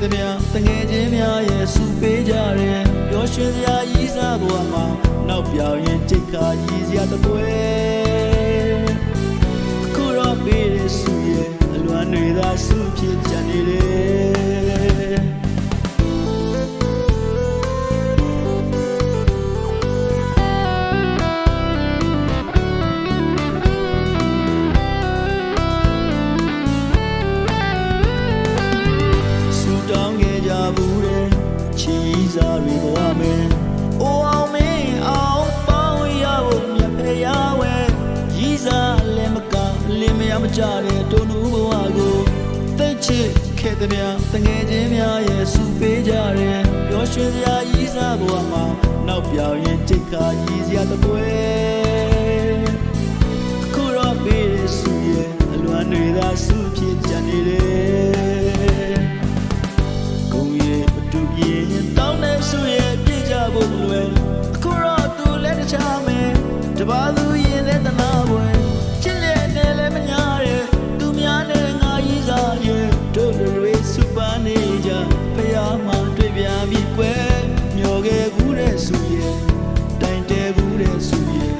သမျှတငယ်ချင်းများရဲ့စုပေးကြတယ်ပျော်ရွှင်စရာကြီးစားဘဝမှာနောက်ပြောင်ရင်จิตခါကြီးစရာတပွဲအခုတော့ပေးရစုရဲ့အလွမ်းတွေသာစုဖြစ်ကြနေတယ်စားရီဘဝမယ်အိုအောင်မင်းအောင်ပေါင်းရဖို့မြတ်ဖရဝဲရီးစားလည်းမကလင်းမရမကြတဲ့တုံနူဘဝကိုသိချစ်ခဲ့တဲ့များတငယ်ချင်းများရဲ့စုပေးကြတယ်ပျော်ရွှင်စရာရီးစားဘဝမှာနောက်ပြောင်ရင်จิตခါကြီးစရာတပွဲအခုတော့ပေးရစုရဲ့အလွမ်းတွေသာစုဖြစ်ကြနေတယ်ကိုရဲ့အတူပြေတောင်းတဲ့စုရဲ့ပြည့်ကြဖို့မလွယ်အခုတော့သူလည်းတခြားမယ်တပါးသူရင်လည်းတနာပွဲချစ်လက်နဲ့လည်းမညာရဲ့သူများနဲ့ငါကြီးစားရဲ့တို့တွေစုပန်းနေကြဖျားမှတွေ့ပြန်ပြီကွယ်မျောခဲ့ဘူးတဲ့စုရဲ့တိုင်တဲဘူးတဲ့စုရဲ့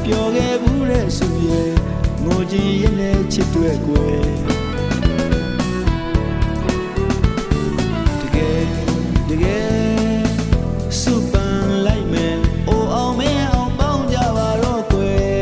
ပြောခဲ့ဘူးတဲ့စုရဲ့ငိုကြည့်ရင်လည်းချစ်တွေ့ကွယ်တကယ်စုပန်လိုက်မယ်အိုအောင်မင်းအောင်ပေါင်းကြပါတော့ကွယ်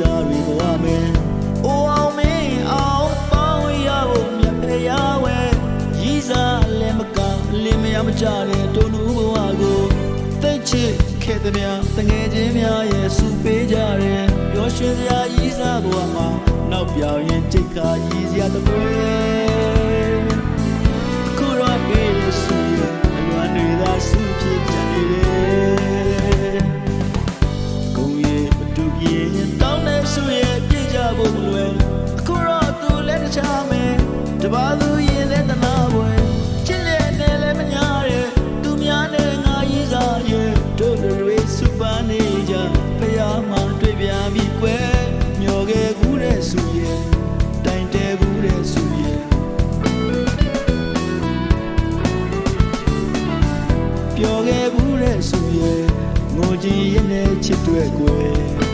စားရီဘဝမယ်အိုအောင်မင်းအောင်ပေါင်းရဖို့မြတ်ဖရဝဲရီးစားလည်းမကလင်းမရမကြတဲ့တုံနူဘဝကိုသိချစ်ခဲ့တဲ့များတငယ်ချင်းများရဲ့စုပေးကြတယ်ပျော်ရွှင်စရာရီးစားဘဝမှာနောက်ပြောင်ရင်จิตခါကြီးစရာတပွဲအခုတော့ပေးရစုရဲ့အလွမ်းတွေသာစုဖြစ်ကြနေတယ်ကိုရဲ့အတူပြေတောင်းတဲ့စုရဲ့ပြည့်ကြဖို့မလွယ်အခုတော့သူလည်းတခြားမယ်တပါးသူရင်လည်းတနာပွဲချစ်လက်နဲ့လည်းမညာရဲ့သူများနဲ့ငါကြီးစားရဲ့တို့တွေစုပန်းနေကြဖျားမှတွေ့ပြန်ပြီကွယ်မျောခဲ့ဘူးတဲ့စုရဲ့တိုင်တဲဘူးတဲ့စုရဲ့ပြောခဲ့ဘူးတဲ့စုရဲ့ငိုကြည့်ရင်လည်းချစ်တွေ့ကွယ်